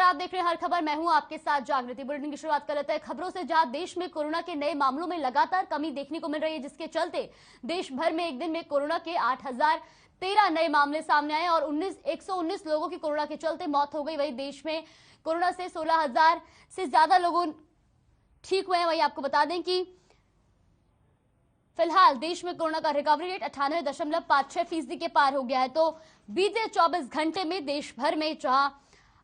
आप देख रहे हैं हर खबर। मैं हूं आपके साथ जागृति। बुलेटिन की शुरुआत कर लेते हैं खबरों से, जहां देश में कोरोना के नए मामलों में लगातार कमी देखने को मिल रही है, जिसके चलते देश भर में एक दिन में कोरोना के 8013 नए मामले सामने आए और 119 लोगों की कोरोना के चलते मौत हो गई। वहीं देश में कोरोना से 16,000 से ज्यादा लोग ठीक हुए हैं। वहीं आपको बता दें कि फिलहाल देश में कोरोना का रिकवरी रेट 98.56% के पार हो गया है। तो बीते 24 घंटे में देश भर में जहां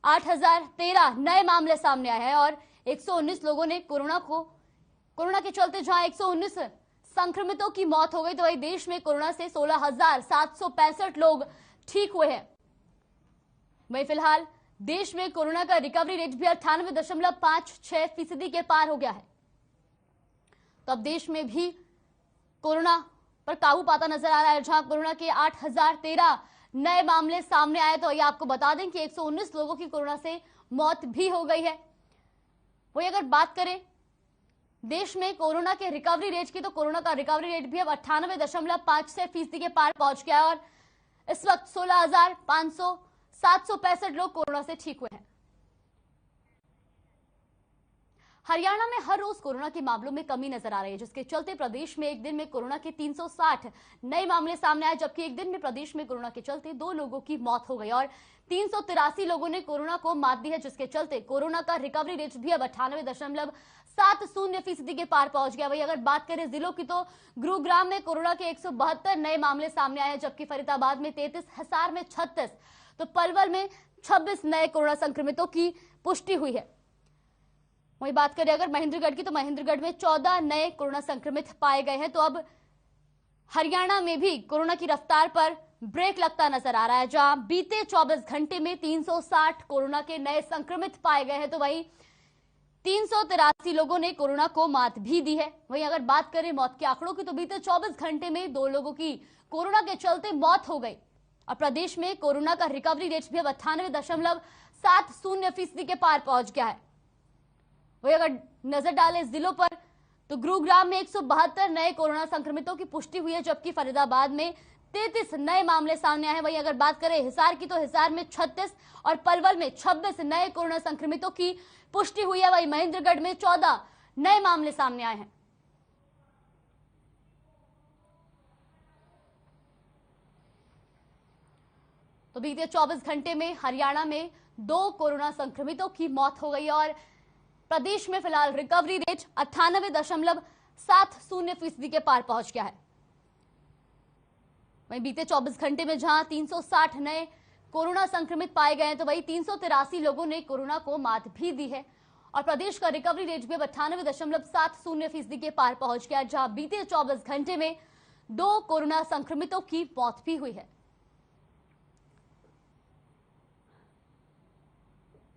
8013 नए मामले सामने आए हैं और 119 लोगों ने कोरोना के चलते जहां 119 संक्रमितों की मौत हो गई, तो वही देश में कोरोना से 16,765 लोग ठीक हुए हैं। वहीं फिलहाल देश में कोरोना का रिकवरी रेट भी 98.56% के पार हो गया है। तो अब देश में भी कोरोना पर काबू पाता नजर आ रहा है, जहां कोरोना के 8013 नए मामले सामने आए। तो ये आपको बता दें कि 119 लोगों की कोरोना से मौत भी हो गई है। वही अगर बात करें देश में कोरोना के रिकवरी रेट की, तो कोरोना का रिकवरी रेट भी अब 98.56% के पार पहुंच गया है और इस वक्त 16,765 लोग कोरोना से ठीक हुए हैं। हरियाणा में हर रोज कोरोना के मामलों में कमी नजर आ रही है, जिसके चलते प्रदेश में एक दिन में कोरोना के 360 नए मामले सामने आए, जबकि एक दिन में प्रदेश में कोरोना के चलते 2 लोगों की मौत हो गई और 383 लोगों ने कोरोना को मात दी है, जिसके चलते कोरोना का रिकवरी रेट भी अब 98.70% के पार पहुंच गया। वही अगर बात करें जिलों की, तो गुरुग्राम में कोरोना के 172 नए मामले सामने आए, जबकि फरीदाबाद में 33, हिसार में 36, तो पलवल में 26 नए कोरोना संक्रमितों की पुष्टि हुई है। वही बात करें अगर महेंद्रगढ़ की, तो महेंद्रगढ़ में 14 नए कोरोना संक्रमित पाए गए हैं। तो अब हरियाणा में भी कोरोना की रफ्तार पर ब्रेक लगता नजर आ रहा है, जहां बीते 24 घंटे में 360 कोरोना के नए संक्रमित पाए गए हैं। तो वहीं 383 लोगों ने कोरोना को मात भी दी है। वहीं अगर बात करें मौत के आंकड़ों की, तो बीते 24 घंटे में 2 लोगों की कोरोना के चलते मौत हो गई और प्रदेश में कोरोना का रिकवरी रेट भी अब 98.70% के पार पहुंच गया है। वही अगर नजर डालें जिलों पर, तो गुरुग्राम में 172 नए कोरोना संक्रमितों की पुष्टि हुई है, जबकि फरीदाबाद में 33 नए मामले सामने आए हैं। वहीं अगर बात करें हिसार की, तो हिसार में 36 और पलवल में 26 नए कोरोना संक्रमितों की पुष्टि हुई है। वहीं महेंद्रगढ़ में 14 नए मामले सामने आए हैं। तो बीते 24 घंटे में हरियाणा में 2 कोरोना संक्रमितों की मौत हो गई और प्रदेश में फिलहाल रिकवरी रेट 98.70% के पार पहुंच गया है। वहीं बीते 24 घंटे में जहां 360 नए कोरोना संक्रमित पाए गए हैं, तो वहीं 383 लोगों ने कोरोना को मात भी दी है और प्रदेश का रिकवरी रेट भी 98.70% के पार पहुंच गया, जहां बीते 24 घंटे में 2 कोरोना संक्रमितों की मौत भी हुई है।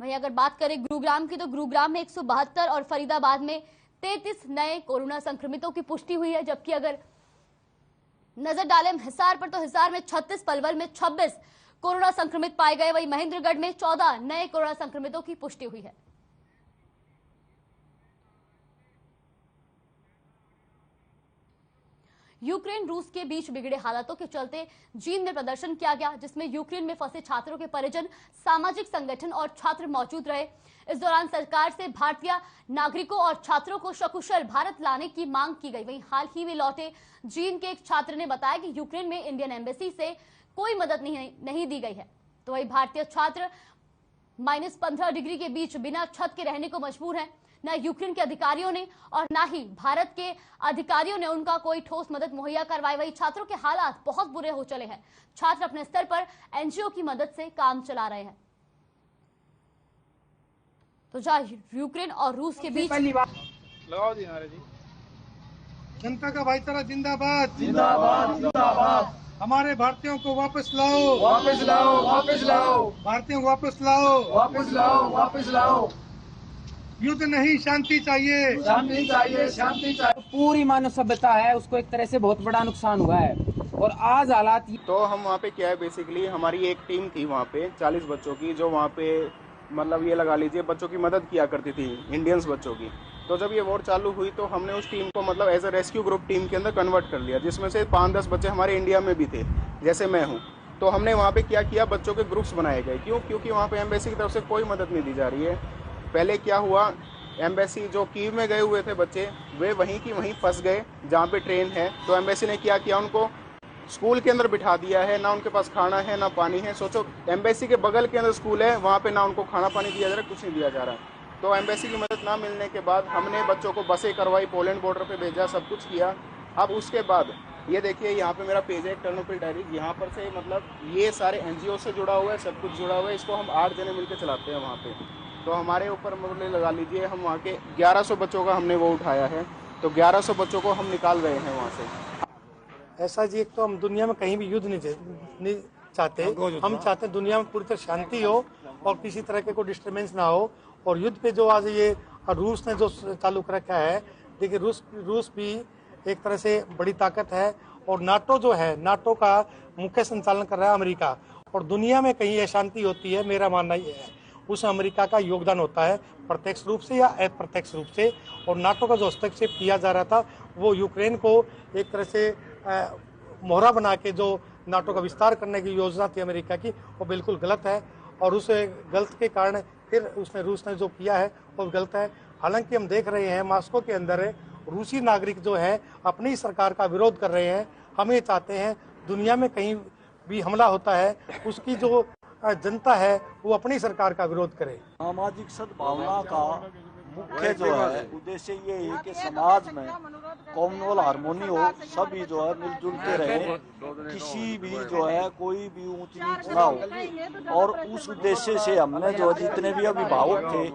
वहीं अगर बात करें गुरुग्राम की, तो गुरुग्राम में 172 और फरीदाबाद में 33 नए कोरोना संक्रमितों की पुष्टि हुई है, जबकि अगर नजर डालें हिसार पर, तो हिसार में 36, पलवल में 26 कोरोना संक्रमित पाए गए। वहीं महेंद्रगढ़ में 14 नए कोरोना संक्रमितों की पुष्टि हुई है। यूक्रेन रूस के बीच बिगड़े हालातों के चलते चीन में प्रदर्शन किया गया, जिसमें यूक्रेन में फंसे छात्रों के परिजन, सामाजिक संगठन और छात्र मौजूद रहे। इस दौरान सरकार से भारतीय नागरिकों और छात्रों को सकुशल भारत लाने की मांग की गई। वहीं हाल ही में लौटे चीन के एक छात्र ने बताया कि यूक्रेन में इंडियन एम्बेसी से कोई मदद नहीं दी गई है। तो वही भारतीय छात्र -15 डिग्री के बीच बिना छत के रहने को मजबूर हैं। न यूक्रेन के अधिकारियों ने और न ही भारत के अधिकारियों ने उनका कोई ठोस मदद मुहैया करवाई। वही छात्रों के हालात बहुत बुरे हो चले हैं। छात्र अपने स्तर पर एनजीओ की मदद से काम चला रहे हैं। तो जहां यूक्रेन और रूस के बीच लगाओ जी नारे जी। जनता का भाईचारा जिंदाबाद जिंदाबाद जिंदाबाद। हमारे भारतीयों को वापस लाओ वापस लाओ वापस लाओ। भारतीयों को वापस लाओ वापस लाओ वापस लाओ। युद्ध नहीं, शांति चाहिए, शांति चाहिए, शांति चाहिए। पूरी मानव सभ्यता है उसको एक तरह से बहुत बड़ा नुकसान हुआ है और आज हालात। तो हम वहाँ पे क्या है, बेसिकली हमारी एक टीम थी वहाँ पे 40 बच्चों की, जो वहाँ पे मतलब ये लगा लीजिए बच्चों की मदद किया करती थी, इंडियंस बच्चों की। तो जब ये वॉर चालू हुई तो हमने उस टीम को मतलब as a rescue group team के अंदर कन्वर्ट कर लिया, जिसमें से 5-10 बच्चे हमारे इंडिया में भी थे, जैसे मैं हूँ। तो हमने वहाँ पे क्या किया, बच्चों के ग्रुप्स बनाए गए। क्यों? क्योंकि वहाँ पे एम्बेसी की तरफ से कोई मदद नहीं दी जा रही है। पहले क्या हुआ, एम्बेसी जो कीव में गए हुए थे बच्चे, वे वहीं की वहीं फंस गए जहाँ पे ट्रेन है। तो एम्बेसी ने क्या किया, उनको स्कूल के अंदर बिठा दिया है। ना उनके पास खाना है ना पानी है। सोचो, एम्बेसी के बगल के अंदर स्कूल है, वहाँ पे ना उनको खाना पानी दिया जा रहा है, कुछ नहीं दिया जा रहा है। तो एम्बेसी की मदद ना मिलने के बाद हमने बच्चों को बसें करवाई, पोलैंड बॉर्डर पे भेजा, सब कुछ किया। अब उसके बाद ये देखिए, यहाँ पे मेरा पेज है टर्नोपिल डायरी, यहाँ पर से मतलब ये सारे एनजीओ से जुड़ा हुआ है, सब कुछ जुड़ा हुआ है। इसको हम 8 जने मिलकर चलाते हैं वहाँ पे। तो हमारे ऊपर मतलब लगा लीजिए, हम वहाँ के 1100 बच्चों का हमने वो उठाया है। तो 1100 बच्चों को हम निकाल रहे हैं वहाँ से। ऐसा जी, एक तो हम दुनिया में कहीं भी युद्ध नहीं चाहते। हम चाहते हैं दुनिया में पूरी तरह शांति हो और किसी तरह के कोई डिस्टर्बेंस ना हो। और युद्ध पे जो आज ये रूस ने जो चालू कर रखा है, देखिए रूस भी एक तरह से बड़ी ताकत है। और नाटो जो है, नाटो का मुख्य संचालन कर रहा है अमेरिका। और दुनिया में कहीं अशांति होती है, मेरा मानना ये है, उसमें अमेरिका का योगदान होता है, प्रत्यक्ष रूप से या अप्रत्यक्ष रूप से। और नाटो का जो हस्तक्षेप किया जा रहा था, वो यूक्रेन को एक तरह से मोहरा बना के जो नाटो का विस्तार करने की योजना थी अमेरिका की, वो बिल्कुल गलत है। और उस गलत के कारण फिर रूस ने जो किया है वो गलत है। हालांकि हम देख रहे हैं मॉस्को के अंदर रूसी नागरिक जो है अपनी सरकार का विरोध कर रहे हैं। हम ये चाहते हैं दुनिया में कहीं भी हमला होता है, उसकी जो जनता है वो अपनी सरकार का विरोध करे। सामाजिक सद्भावना का मुख्य जो है उद्देश्य ये है कि समाज में कॉमनवेल हार्मोनी हो, सभी जो है मिलजुल के रहे, किसी भी जो है कोई भी ऊंच नीच ना हो। और उस उद्देश्य से हमने जो जितने भी अभिभावक थे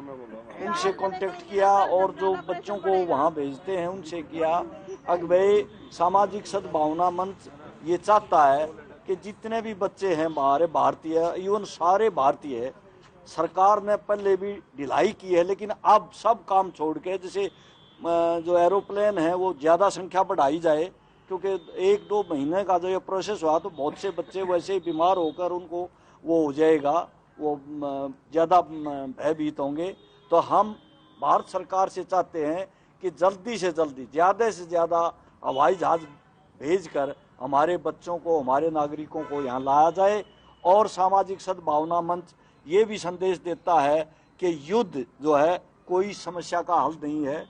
उनसे कांटेक्ट किया और जो बच्चों को वहाँ भेजते हैं उनसे किया। अगवे सामाजिक सद्भावना मंच ये चाहता है कि जितने भी बच्चे हैं हमारे भारतीय, इवन सारे भारतीय, सरकार ने पहले भी ढिलाई की है, लेकिन अब सब काम छोड़ के, जैसे जो एरोप्लेन है वो ज़्यादा संख्या बढ़ाई जाए, क्योंकि 1-2 महीने का जो ये प्रोसेस हुआ तो बहुत से बच्चे वैसे ही बीमार होकर उनको वो हो जाएगा, वो ज़्यादा भयभीत होंगे। तो हम भारत सरकार से चाहते हैं कि जल्दी से जल्दी ज़्यादा से ज़्यादा हवाई जहाज़ भेजकर हमारे बच्चों को, हमारे नागरिकों को यहाँ लाया जाए। और सामाजिक सद्भावना मंच ये भी संदेश देता है कि युद्ध जो है कोई समस्या का हल नहीं है।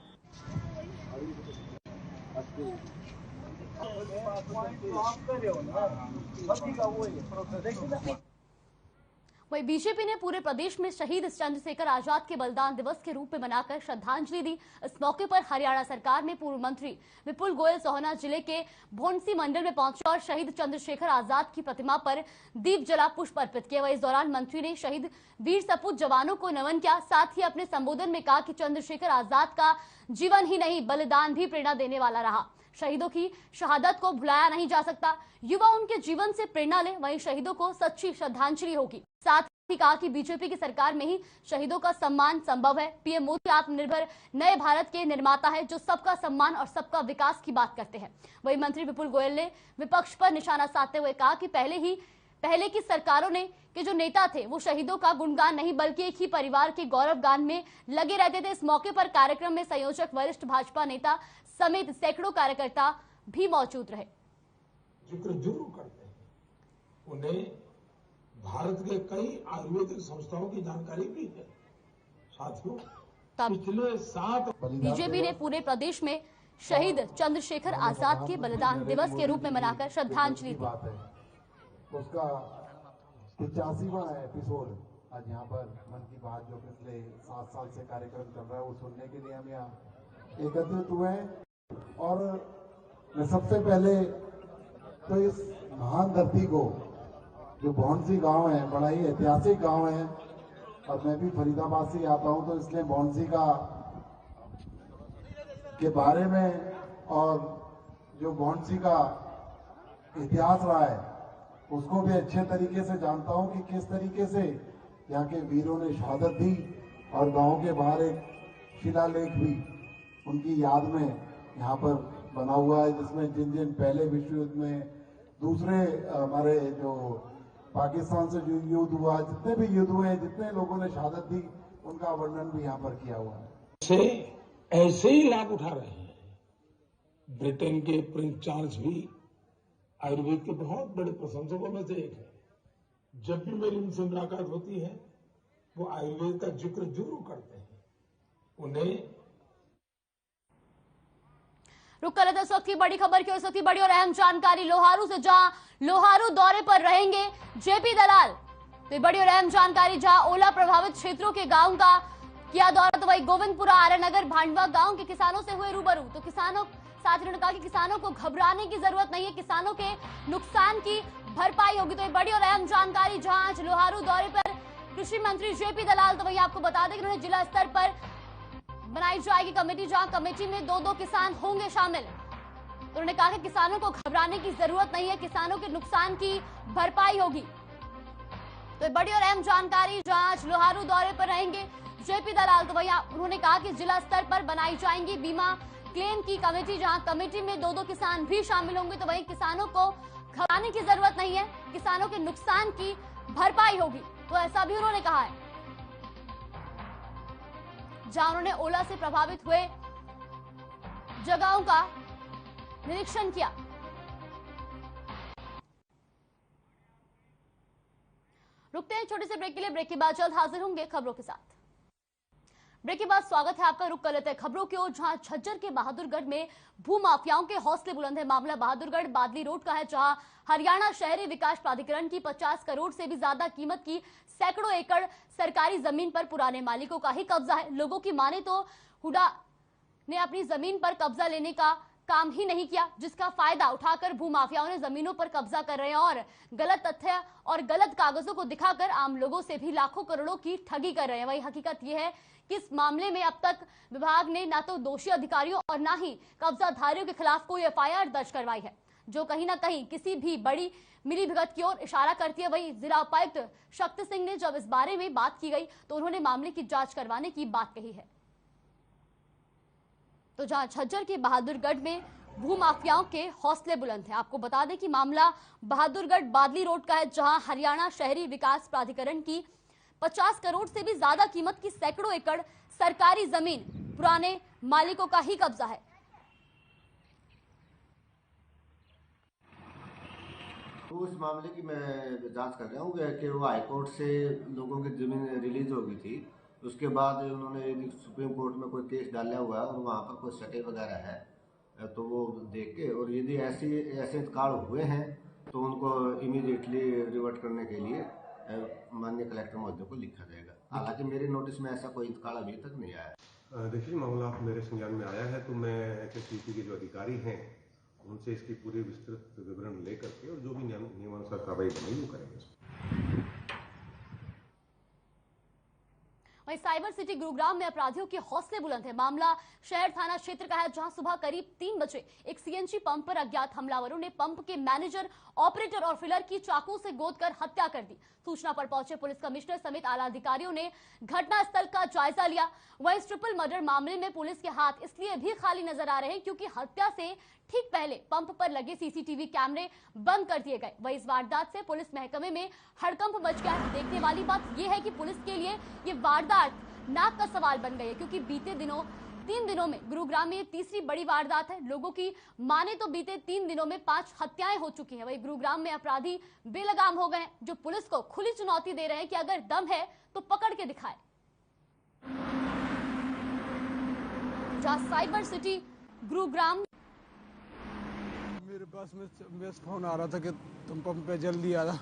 वहीं बीजेपी ने पूरे प्रदेश में शहीद चंद्रशेखर आजाद के बलिदान दिवस के रूप में मनाकर श्रद्धांजलि दी। इस मौके पर हरियाणा सरकार में पूर्व मंत्री विपुल गोयल सोहना जिले के भोंडसी मंडल में पहुंचे और शहीद चंद्रशेखर आजाद की प्रतिमा पर दीप जला पुष्प अर्पित किए। वहीं इस दौरान मंत्री ने शहीद वीर सपूत जवानों को नमन किया। साथ ही अपने संबोधन में कहा कि चंद्रशेखर आजाद का जीवन ही नहीं बलिदान भी प्रेरणा देने वाला रहा। शहीदों की शहादत को भुलाया नहीं जा सकता। युवा उनके जीवन से प्रेरणा ले, वहीं शहीदों को सच्ची श्रद्धांजलि होगी। साथ ही कहा कि बीजेपी की सरकार में ही शहीदों का सम्मान संभव है। पीएम मोदी आत्मनिर्भर नए भारत के निर्माता है, जो सबका सम्मान और सबका विकास की बात करते हैं। वहीं मंत्री विपुल गोयल ने विपक्ष पर निशाना साधते हुए कहा कि पहले की सरकारों ने के जो नेता थे वो शहीदों का गुणगान नहीं बल्कि एक ही परिवार के गौरव गान में लगे रहते थे। इस मौके पर कार्यक्रम में संयोजक, वरिष्ठ भाजपा नेता समेत सैकड़ों कार्यकर्ता भी मौजूद रहे। जिक्र जरूर करते हैं, उन्हें भारत के कई आयुर्वेदिक संस्थाओं की जानकारी भी है। साथियों, पिछले 7 बीजेपी ने पूरे प्रदेश में शहीद चंद्रशेखर आजाद के बलिदान दिवस के रूप में मनाकर श्रद्धांजलि दी। उसका 85वां एपिसोड आज यहाँ पर मन की बात जो पिछले 7 साल से कार्यक्रम चल रहा है वो सुनने के लिए हम यहाँ एकत्रित हुए हैं। और मैं सबसे पहले तो इस महान धरती को, जो भोंडसी गांव है, बड़ा ही ऐतिहासिक गांव है और मैं भी फरीदाबाद से आता हूं, तो इसलिए भोंडसी के बारे में और जो भोंडसी का इतिहास रहा है उसको भी अच्छे तरीके से जानता हूं कि किस तरीके से यहाँ के वीरों ने शहादत दी। और गांव के बाहर एक शिलालेख भी उनकी याद में यहाँ पर बना हुआ है, जिसमें जिन पहले विश्व युद्ध में, दूसरे हमारे जो पाकिस्तान से जो युद्ध हुआ, जितने भी युद्ध हुए, जितने लोगों ने शहादत दी, उनका वर्णन भी यहाँ पर किया हुआ है। ऐसे ही लाभ उठा रहे हैं। ब्रिटेन के प्रिंस चार्ल्स भी आयुर्वेद के बहुत बड़े प्रशंसकों में से एक है। जब भी मेरी उनसे मुलाकात होती है वो आयुर्वेद का जिक्र जरूर करते हैं। उन्हें रुक कर लेते हैं इस वक्त की बड़ी खबर की ओर। इस वक्त की बड़ी और अहम जानकारी लोहारू से, जहां लोहारू दौरे पर रहेंगे जेपी दलाल। तो बड़ी और अहम जानकारी, जहां ओला प्रभावित क्षेत्रों के गांव का किया दौरा, तो वही गोविंदपुरा, आर्यनगर, भांडवा गांव के किसानों से हुए रूबरू। तो किसानों साथ ही उन्होंने कहा कि किसानों को घबराने की जरूरत नहीं है, किसानों के नुकसान की भरपाई होगी। तो ये बड़ी और अहम जानकारी, जहां आज लोहारू दौरे पर कृषि मंत्री जेपी दलाल। तो वही आपको बता दें कि उन्होंने जिला स्तर पर बनाई जाएगी कमेटी, जहां कमेटी में 2-2 किसान होंगे शामिल। तो उन्होंने कहा कि किसानों को घबराने की जरूरत नहीं है, किसानों के नुकसान की भरपाई होगी। तो बड़ी और अहम जानकारी, जहां आज लोहारू दौरे पर रहेंगे जेपी दलाल। तो वही उन्होंने कहा कि जिला स्तर पर बनाई जाएंगी बीमा क्लेम की कमेटी, जहां कमेटी में 2-2 किसान भी शामिल होंगे। तो वही किसानों को घबराने की जरूरत नहीं है, किसानों के नुकसान की भरपाई होगी। तो ऐसा भी उन्होंने कहा है, जहां उन्होंने ओला से प्रभावित हुए जगहों का निरीक्षण किया। रुकते हैं छोटे से ब्रेक के लिए। ब्रेक के बाद जल्द हाजिर होंगे खबरों के साथ। ब्रेक के बाद स्वागत है आपका। रुक कर लेते हैं खबरों की ओर, जहां झज्जर के बहादुरगढ़ में भूमाफियाओं के हौसले बुलंद है। मामला बहादुरगढ़ बादली रोड का है, जहां हरियाणा शहरी विकास प्राधिकरण की 50 करोड़ से भी ज्यादा कीमत की सैकड़ों एकड़ सरकारी जमीन पर पुराने मालिकों का ही कब्जा है। लोगों की माने तो हुडा ने अपनी जमीन पर कब्जा लेने का काम ही नहीं किया, जिसका फायदा उठाकर भूमाफियाओं ने जमीनों पर कब्जा कर रहे हैं और गलत तथ्य और गलत कागजों को दिखाकर आम लोगों से भी लाखों करोड़ों की ठगी कर रहे हैं। वही हकीकत यह है कि इस मामले में अब तक विभाग ने ना तो दोषी अधिकारियों और ना ही कब्जाधारियों के खिलाफ कोई एफआईआर दर्ज करवाई है, जो कहीं ना कहीं किसी भी बड़ी मिलीभगत की ओर इशारा करती है। वही जिला उपायुक्त शक्ति सिंह ने जब इस बारे में बात की गई तो उन्होंने मामले की जांच करवाने की बात कही है। तो जहां झज्जर के बहादुरगढ़ में भूमाफियाओं के हौसले बुलंद हैं। आपको बता दें कि मामला बहादुरगढ़ बादली रोड का है, जहां हरियाणा शहरी विकास प्राधिकरण की 50 करोड़ से भी ज्यादा कीमत की सैकड़ों एकड़ सरकारी जमीन पुराने मालिकों का ही कब्जा है। तो इस मामले की मैं जांच कर रहा हूँ कि वो हाईकोर्ट से लोगों की जमीन रिलीज हो गई थी, उसके बाद उन्होंने सुप्रीम कोर्ट में कोई केस डाला हुआ है और वहाँ पर कोई स्टे वगैरह है, तो वो देख के और यदि ऐसे कार्ड हुए हैं तो उनको इमीडिएटली रिवर्ट करने के लिए माननीय कलेक्टर महोदय को लिखा जाएगा। हालांकि मेरे नोटिस में ऐसा कोई इंतकाल अभी तक नहीं आया। देखिए, मामला मेरे संज्ञान में आया है तो मैं HSCP के जो अधिकारी हैं उनसे इसकी पूरी विस्तृत विवरण लेकर के और जो भी नियमानुसार कार्रवाई बनेगी वो करेंगे। वहीं साइबर सिटी गुरुग्राम में अपराधियों के हौसले बुलंद है। मामला शहर थाना क्षेत्र का है, जहां सुबह करीब 3 बजे एक सीएनजी पंप पर अज्ञात हमलावरों ने पंप के मैनेजर, ऑपरेटर और फिलर की चाकू से गोदकर हत्या कर दी। सूचना पर पहुंचे पुलिस कमिश्नर समेत आला अधिकारियों ने घटनास्थल का जायजा लिया। वहीं ट्रिपल मर्डर मामले में पुलिस के हाथ इसलिए भी खाली नजर आ रहे हैं क्योंकि हत्या से ठीक पहले पंप पर लगे सीसीटीवी कैमरे बंद कर दिए गए। वहीं इस वारदात से पुलिस महकमे में हड़कंप मच गया है। देखने वाली बात यह है कि पुलिस के लिए ये वारदात नाक का सवाल बन गई है, क्योंकि बीते 3 दिनों में गुरुग्राम में ये तीसरी बड़ी वारदात है। लोगों की माने तो बीते 3 दिनों में 5 हत्याएं हो चुकी हैं। वहीं गुरुग्राम में अपराधी बेलगाम हो गए, जो पुलिस को खुली चुनौती दे रहे हैं कि अगर दम है तो पकड़ के दिखाए। जहां साइबर सिटी गुरुग्राम, मेरे पास में फोन आ रहा था कि तुम पंप पे जल्दी आ रहा,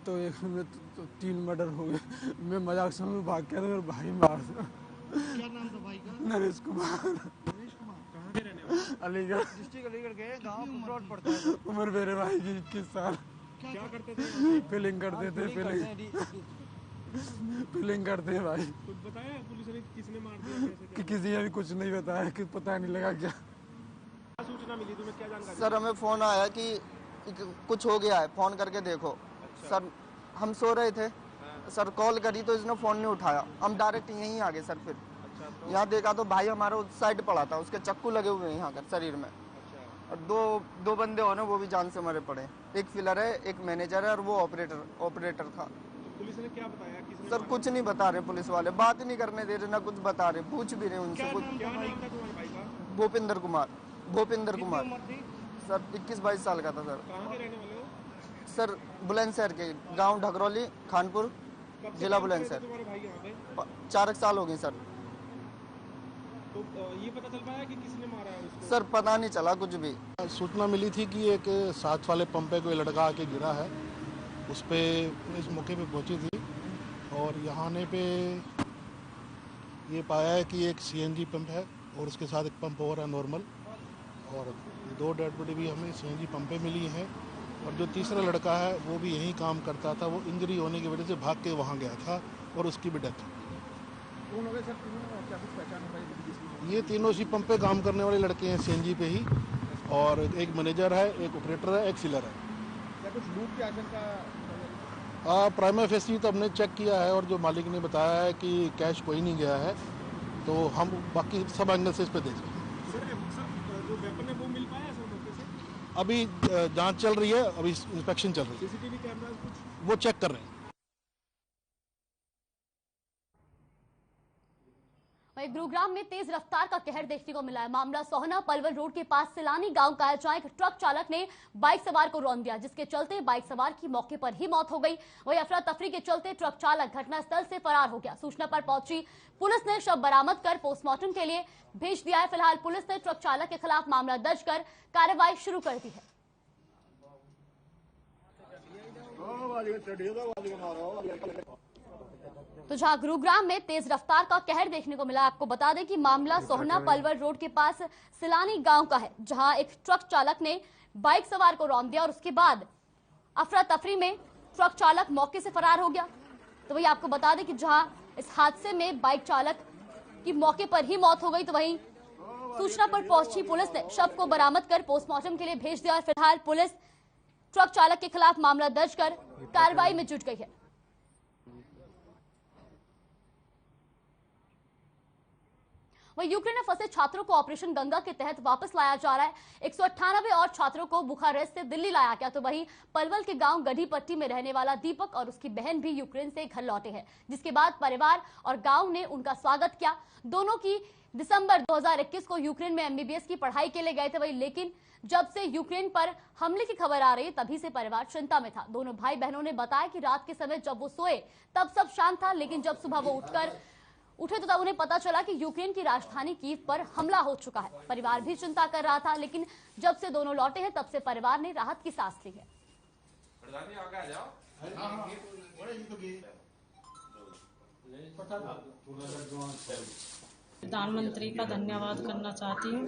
तो एक में तो 3 मर्डर हो गए। मैं मजाक समझ भाग के मेरे भाई मार दिया। क्या नाम था भाई का? नरेश कुमार। नरेश कुमार कहाँ के रहने वाले? अलीगढ़ डिस्ट्रिक्ट अलीगढ़ के गांव कुपरोट पड़ता है। उम्र मेरे भाई की 21 साल। क्या करते थे? फिलिंग करते थे। फिलिंग करते हैं भाई। कुछ बताया पुलिस ने किसने मार दिया, कैसे? कि किसी ने भी कुछ नहीं बताया, कि पता नहीं लगा क्या सूचना मिली तुम्हें, क्या जानकारी? सर हमें फोन आया कि कुछ हो गया है, फोन करके देखो। अच्छा। सर हम सो रहे थे। सर कॉल करी तो इसने फोन नहीं उठाया। हम डायरेक्ट यहीं आ गए सर। फिर अच्छा, यहाँ देखा तो भाई हमारा उस साइड पड़ा था, उसके चक्कू लगे हुए हैं यहाँ कर शरीर में। अच्छा। और दो बंदे और वो भी जान से मरे पड़े। एक फिलर है, एक मैनेजर है और वो ऑपरेटर था। पुलिस ने क्या बताया? किसने? सर कुछ नहीं बता रहे पुलिस वाले, बात ही नहीं करने दे रहे, ना कुछ बता रहे, पूछ भी रहे उनसे कुछ। क्या नाम था तुम्हारे भाई का? भूपिंदर कुमार। सर 21-22 साल का था सर। कहाँ के रहने वाले हो? सर बुलंदशहर के गांव ढगरौली खानपुर जिला बुलंदशहर। तुम्हारे भाई यहाँ पे 4 साल हो गए सर। तो ये पता चल पाया कि किसने मारा है उसको? सर पता नहीं चला कुछ भी। सूचना मिली थी कि एक 7 वाले पंप पे कोई लड़का आके गिरा है, उस पे पुलिस मौके पे पहुंची थी और यहाँ आने पे ये पाया है कि एक सीएनजी पंप है और उसके साथ एक पंप और है नॉर्मल, और 2 डेड बॉडी भी हमें सीएनजी पंप पे मिली है। और जो तीसरा लड़का है वो भी यहीं काम करता था, वो इंजरी होने की वजह से भाग के वहाँ गया था और उसकी भी डेथ। कौन हो गए सर तीनों? क्या कुछ पहचान हो पाई? ये तीनों इसी पंप पे काम करने वाले लड़के हैं सीएनजी पे ही, और एक मैनेजर है, एक ऑपरेटर है, एक सीलर है। क्या कुछ लूट की आशंका? प्राइमरी फेसी तो हमने चेक किया है और जो मालिक ने बताया है कि कैश कोई नहीं गया है, तो हम बाकी सब एंगल से इस पे देख रहे हैं। सर जो वेपन है वो मिल पाया है सर मौके से? अभी जांच चल रही है, अभी इंस्पेक्शन चल रही है, सीसीटीवी कैमरास कुछ वो चेक कर रहे हैं। वहीं गुरुग्राम में तेज रफ्तार का कहर देखने को मिला है। मामला सोहना पलवल रोड के पास सिलानी गांव का है, जहां एक ट्रक चालक ने बाइक सवार को रौंद दिया, जिसके चलते बाइक सवार की मौके पर ही मौत हो गई। वहीं अफरा तफरी के चलते ट्रक चालक घटनास्थल से फरार हो गया। सूचना पर पहुंची पुलिस ने शव बरामद कर पोस्टमार्टम के लिए भेज दिया है। फिलहाल पुलिस ने ट्रक चालक के खिलाफ मामला दर्ज कर कार्रवाई शुरू कर दी है। तो जहां गुरुग्राम में तेज रफ्तार का कहर देखने को मिला, आपको बता दें कि मामला सोहना पलवल रोड के पास सिलानी गांव का है, जहां एक ट्रक चालक ने बाइक सवार को रौंद दिया और उसके बाद अफरा तफरी में ट्रक चालक मौके से फरार हो गया। तो वही आपको बता दें कि जहां इस हादसे में बाइक चालक की मौके पर ही मौत हो गई, तो वहीं सूचना पर पहुंची पुलिस ने शव को बरामद कर पोस्टमार्टम के लिए भेज दिया और फिलहाल पुलिस ट्रक चालक के खिलाफ मामला दर्ज कर कार्रवाई में जुट गई है। वहीं यूक्रेन में फंसे छात्रों को ऑपरेशन गंगा के तहत वापस लाया जा रहा है। 198 और छात्रों को बुखारेस्ट से दिल्ली लाया गया। तो वहीं पलवल के गांव गढ़ी पट्टी में रहने वाला दीपक और उसकी बहन भी यूक्रेन से घर लौटे हैं, जिसके बाद परिवार और गांव ने उनका स्वागत किया। दोनों की दिसंबर 2021 को यूक्रेन में एमबीबीएस की पढ़ाई के लिए गए थे वही, लेकिन जब से यूक्रेन पर हमले की खबर आ रही है तभी से परिवार चिंता में था। दोनों भाई बहनों ने बताया कि रात के समय जब वो सोए तब सब शांत था, लेकिन जब सुबह वो उठे तो तब उन्हें पता चला कि यूक्रेन की राजधानी कीव पर हमला हो चुका है। परिवार भी चिंता कर रहा था, लेकिन जब से दोनों लौटे हैं तब से परिवार ने राहत की सांस ली है। प्रधानमंत्री का धन्यवाद करना चाहती हूँ।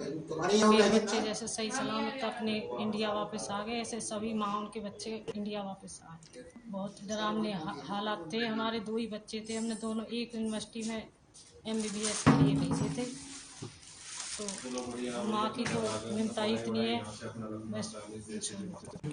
मेरे बच्चे जैसे सही सलामत अपने इंडिया वापस आ गए, ऐसे सभी माँ के बच्चे इंडिया वापस आए। बहुत डरावने हालात थे। हमारे 2 ही बच्चे थे, हमने दोनों एक यूनिवर्सिटी में एमबीबीएस के लिए भेजे थे। तो माँ की तो चिंता इतनी है।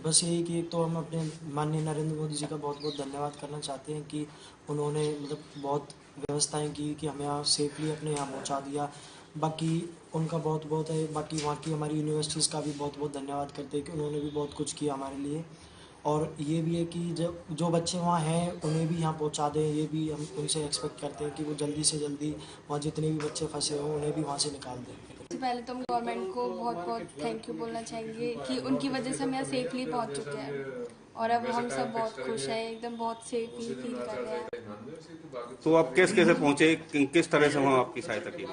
बस यही कि एक तो हम अपने माननीय नरेंद्र मोदी जी का बहुत बहुत धन्यवाद करना चाहते हैं कि उन्होंने मतलब बहुत व्यवस्थाएं की कि हमें यहाँ सेफली अपने यहाँ पहुँचा दिया। बाकी उनका बहुत बहुत है। बाकी वहाँ की हमारी यूनिवर्सिटीज़ का भी बहुत बहुत धन्यवाद करते हैं कि उन्होंने भी बहुत कुछ किया हमारे लिए। और ये भी है कि जो बच्चे वहाँ हैं उन्हें भी यहाँ पहुँचा दें, ये भी हम उनसे एक्सपेक्ट करते हैं कि वो जल्दी से जल्दी वहाँ जितने भी बच्चे फंसे हों उन्हें भी वहाँ से निकाल दें। सबसे पहले तो हम गवर्नमेंट को बहुत बहुत थैंक यू बोलना चाहेंगे कि उनकी वजह से हम यहाँ सेफली पहुँच चुके हैं और अब हम सब बहुत खुश हैं, एकदम बहुत सेफली फील कर रहे हैं। तो आप कैसे पहुँचे, किस तरह से वहाँ आपकी सहायता की?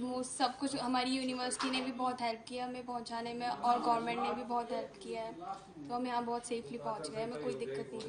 वो सब कुछ हमारी यूनिवर्सिटी ने भी बहुत हेल्प किया हमें पहुँचाने में और गवर्नमेंट ने भी बहुत हेल्प किया है, तो हम यहाँ बहुत सेफली पहुँच गए, हमें कोई दिक्कत नहीं।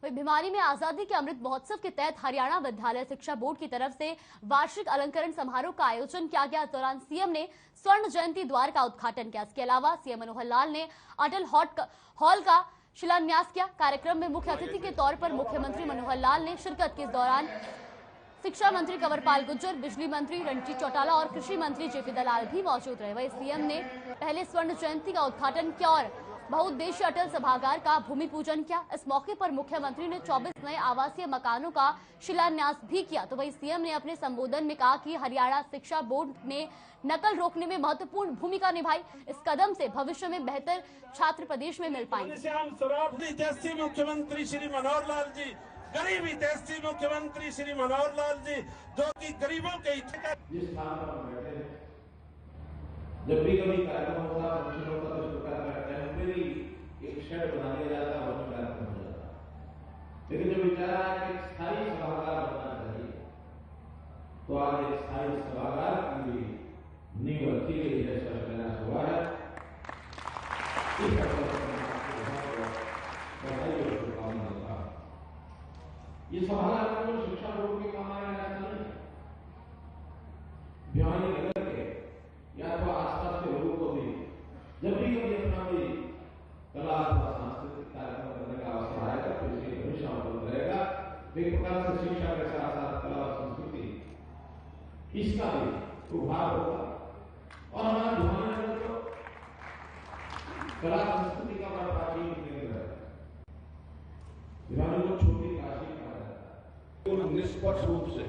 वही बीमारी में आजादी के अमृत महोत्सव के तहत हरियाणा विद्यालय शिक्षा बोर्ड की तरफ से वार्षिक अलंकरण समारोह का आयोजन किया गया। इस दौरान सीएम ने स्वर्ण जयंती द्वार का उद्घाटन किया। इसके अलावा सीएम मनोहर लाल ने अटल हॉल का शिलान्यास किया। कार्यक्रम में मुख्य अतिथि के तौर पर मुख्यमंत्री मनोहर लाल ने शिरकत की। इस दौरान शिक्षा मंत्री कंवरपाल गुर्जर, बिजली मंत्री रणजीत चौटाला और कृषि मंत्री जेपी दलाल भी मौजूद रहे। वही सीएम ने पहले स्वर्ण जयंती का उद्घाटन किया और बहुउद्देशीय अटल सभागार का भूमि पूजन किया। इस मौके पर मुख्यमंत्री ने 24 नए आवासीय मकानों का शिलान्यास भी किया। तो वही सीएम ने अपने संबोधन में कहा कि हरियाणा शिक्षा बोर्ड ने नकल रोकने में महत्वपूर्ण भूमिका निभाई। इस कदम से भविष्य में बेहतर छात्र प्रदेश में मिल पाएंगे। मुख्यमंत्री श्री मनोहर लाल जी गरीबी देश की मुख्यमंत्री श्री मनोहर लाल जी, जो कि गरीबों के हित का जिस स्थान पर बैठे हैं, जब भी कभी कार्यक्रम होता है, फंक्शन होता है, तो सरकार करते हैं, मेरी एक शेड बना दिया जाता है, वही कार्यक्रम हो जाता है। लेकिन जब विचार आया कि एक स्थायी सभागार बनना चाहिए, तो आज एक स्थायी सभागार की भी नींव रखी गई है, इसका प्रयास हुआ है। ये सभागार केवल शिक्षा बोर्ड के काम आया ऐसा नहीं है, भिवानी नगर के या तो आसपास के लोगों को भी जब भी कभी अपना कोई कला अथवा सांस्कृतिक कार्यक्रम करने का अवसर आएगा तो इसके भविष्य उपलब्ध रहेगा। एक प्रकार से शिक्षा के साथ साथ कला और संस्कृति इसका भी उभार होगा और हमारा भिवानी नगर तो कला संस्कृति का बड़ा प्राचीन केंद्र है। भिवानी को छोटी काशी कहा जाता है। निष्पक्ष रूप से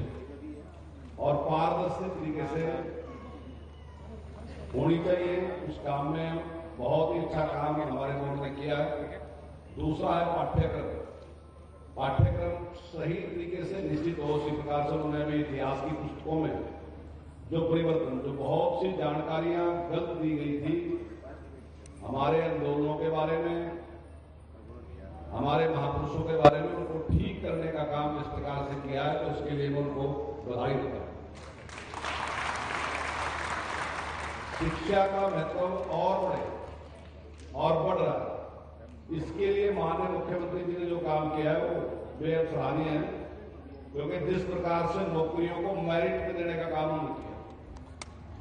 और पारदर्शी तरीके से होनी चाहिए। उस काम में बहुत ही अच्छा काम हमारे बोर्ड ने किया है। दूसरा है पाठ्यक्रम। पाठ्यक्रम सही तरीके से निश्चित हो, उसी प्रकार से उन्होंने भी इतिहास की पुस्तकों में जो परिवर्तन, जो बहुत सी जानकारियां गलत दी गई थी हमारे आंदोलनों के बारे में, हमारे महापुरुषों के बारे में, उनको ठीक करने का काम जिस प्रकार से किया है, तो उसके लिए मैं उनको बधाई देता हूं। शिक्षा का महत्व और बढ़ रहा है। इसके लिए माननीय मुख्यमंत्री जी ने जो काम किया है वो बेहद सराहनीय है, क्योंकि जिस प्रकार से नौकरियों को मेरिट में देने का काम उन्होंने किया,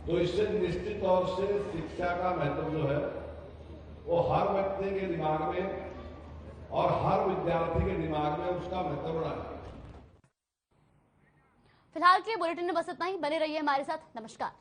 तो इससे निश्चित तौर से शिक्षा का महत्व जो है वो हर व्यक्ति के दिमाग में और हर विद्यार्थी के दिमाग में उसका महत्व बढ़ा है। फिलहाल के बुलेटिन में बस इतना ही। बने रहिए हमारे साथ। नमस्कार।